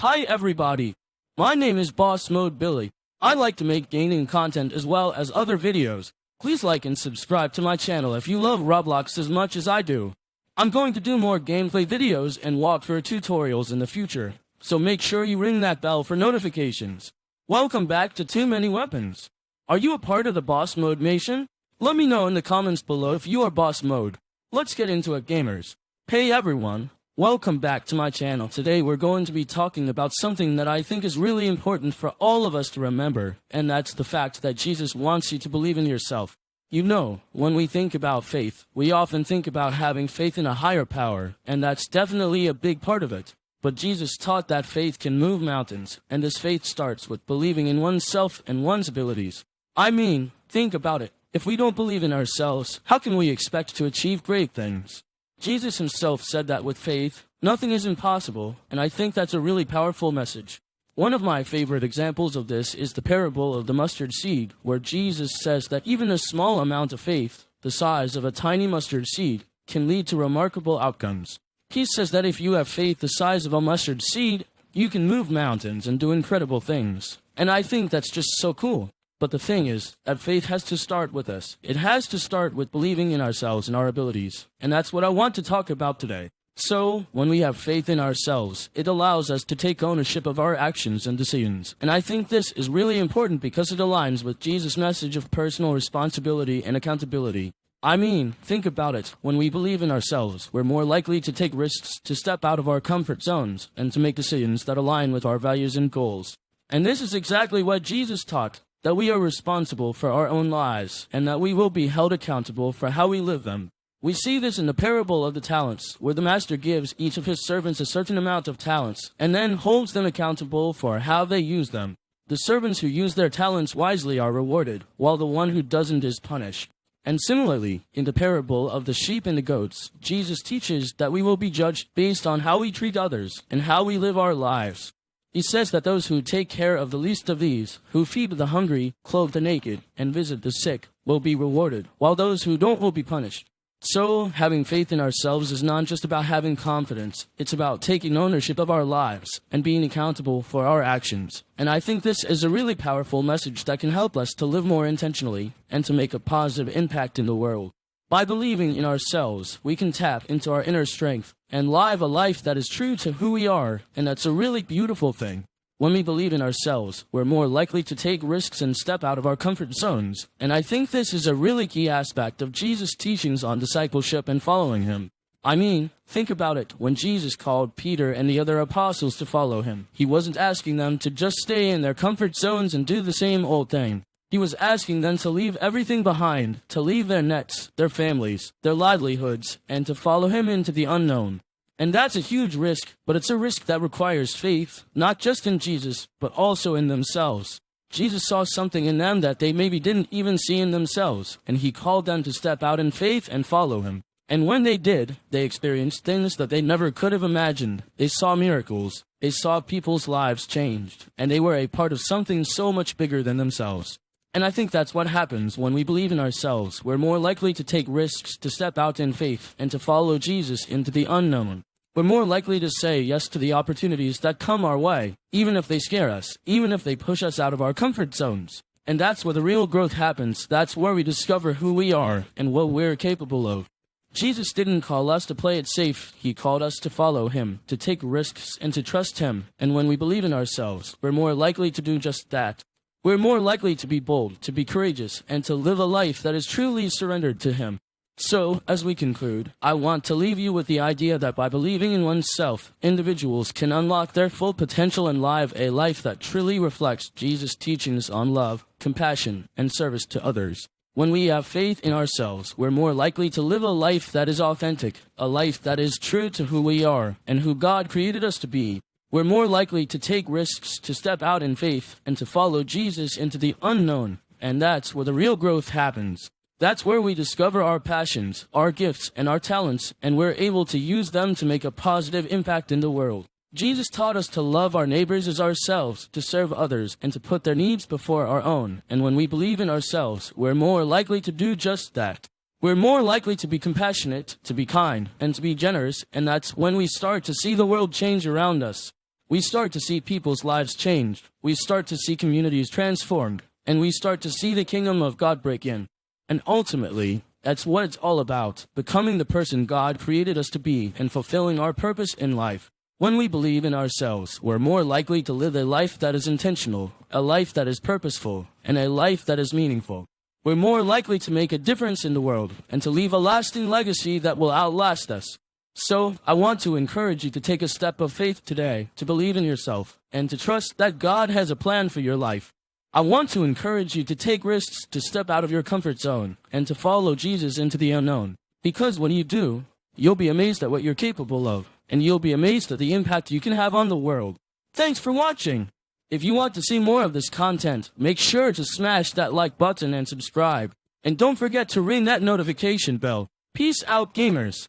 Hi everybody, my name is Boss Mode Billy. I like to make gaming content as well as other videos. Please like and subscribe to my channel if you love Roblox as much as I do. I'm going to do more gameplay videos and walkthrough tutorials in the future, so make sure you ring that bell for notifications. Welcome back to Too Many Weapons. Are you a part of the Boss Mode Nation? Let me know in the comments below if you are Boss Mode. Let's get into it, gamers. Hey everyone. Welcome back to my channel. Today we're going to be talking about something that I think is really important for all of us to remember, and that's the fact that Jesus wants you to believe in yourself. You know, when we think about faith, we often think about having faith in a higher power, and that's definitely a big part of it. But Jesus taught that faith can move mountains, and this faith starts with believing in oneself and one's abilities. I mean, think about it. If we don't believe in ourselves, how can we expect to achieve great things? Jesus himself said that with faith, nothing is impossible, and I think that's a really powerful message. One of my favorite examples of this is the parable of the mustard seed, where Jesus says that even a small amount of faith, the size of a tiny mustard seed, can lead to remarkable outcomes. He says that if you have faith the size of a mustard seed, you can move mountains and do incredible things. And I think that's just so cool. But the thing is that faith has to start with us. It has to start with believing in ourselves and our abilities. And that's what I want to talk about today. So, when we have faith in ourselves, it allows us to take ownership of our actions and decisions. And I think this is really important because it aligns with Jesus' message of personal responsibility and accountability. I mean, think about it. When we believe in ourselves, we're more likely to take risks, to step out of our comfort zones, and to make decisions that align with our values and goals. And this is exactly what Jesus taught. That we are responsible for our own lives, and that we will be held accountable for how we live them. We see this in the parable of the talents, where the master gives each of his servants a certain amount of talents, and then holds them accountable for how they use them. The servants who use their talents wisely are rewarded, while the one who doesn't is punished. And similarly, in the parable of the sheep and the goats, Jesus teaches that we will be judged based on how we treat others, and how we live our lives. He says that those who take care of the least of these, who feed the hungry, clothe the naked, and visit the sick, will be rewarded, while those who don't will be punished. So, having faith in ourselves is not just about having confidence, it's about taking ownership of our lives, and being accountable for our actions. And I think this is a really powerful message that can help us to live more intentionally, and to make a positive impact in the world. By believing in ourselves, we can tap into our inner strength and live a life that is true to who we are, and that's a really beautiful thing. When we believe in ourselves, we're more likely to take risks and step out of our comfort zones, and I think this is a really key aspect of Jesus' teachings on discipleship and following him. I mean, think about it. When Jesus called Peter and the other apostles to follow him, he wasn't asking them to just stay in their comfort zones and do the same old thing. He was asking them to leave everything behind, to leave their nets, their families, their livelihoods, and to follow him into the unknown. And that's a huge risk, but it's a risk that requires faith, not just in Jesus, but also in themselves. Jesus saw something in them that they maybe didn't even see in themselves, and he called them to step out in faith and follow him. And when they did, they experienced things that they never could have imagined. They saw miracles, they saw people's lives changed, and they were a part of something so much bigger than themselves. And I think that's what happens when we believe in ourselves. We're more likely to take risks, to step out in faith, and to follow Jesus into the unknown. We're more likely to say yes to the opportunities that come our way, even if they scare us, even if they push us out of our comfort zones. And that's where the real growth happens. That's where we discover who we are and what we're capable of. Jesus didn't call us to play it safe. He called us to follow him, to take risks, and to trust him. And when we believe in ourselves, we're more likely to do just that. We're more likely to be bold, to be courageous, and to live a life that is truly surrendered to him. So, as we conclude, I want to leave you with the idea that by believing in oneself, individuals can unlock their full potential and live a life that truly reflects Jesus' teachings on love, compassion, and service to others. When we have faith in ourselves, we're more likely to live a life that is authentic, a life that is true to who we are and who God created us to be. We're more likely to take risks, to step out in faith, and to follow Jesus into the unknown. And that's where the real growth happens. That's where we discover our passions, our gifts, and our talents, and we're able to use them to make a positive impact in the world. Jesus taught us to love our neighbors as ourselves, to serve others, and to put their needs before our own. And when we believe in ourselves, we're more likely to do just that. We're more likely to be compassionate, to be kind, and to be generous, and that's when we start to see the world change around us. we start to see people's lives changed, we start to see communities transformed, and we start to see the kingdom of God break in. And ultimately, that's what it's all about, becoming the person God created us to be and fulfilling our purpose in life. When we believe in ourselves, we're more likely to live a life that is intentional, a life that is purposeful, and a life that is meaningful. We're more likely to make a difference in the world and to leave a lasting legacy that will outlast us. So, I want to encourage you to take a step of faith today, to believe in yourself, and to trust that God has a plan for your life. I want to encourage you to take risks, to step out of your comfort zone, and to follow Jesus into the unknown. Because when you do, you'll be amazed at what you're capable of, and you'll be amazed at the impact you can have on the world. Thanks for watching! If you want to see more of this content, make sure to smash that like button and subscribe. And don't forget to ring that notification bell. Peace out, gamers!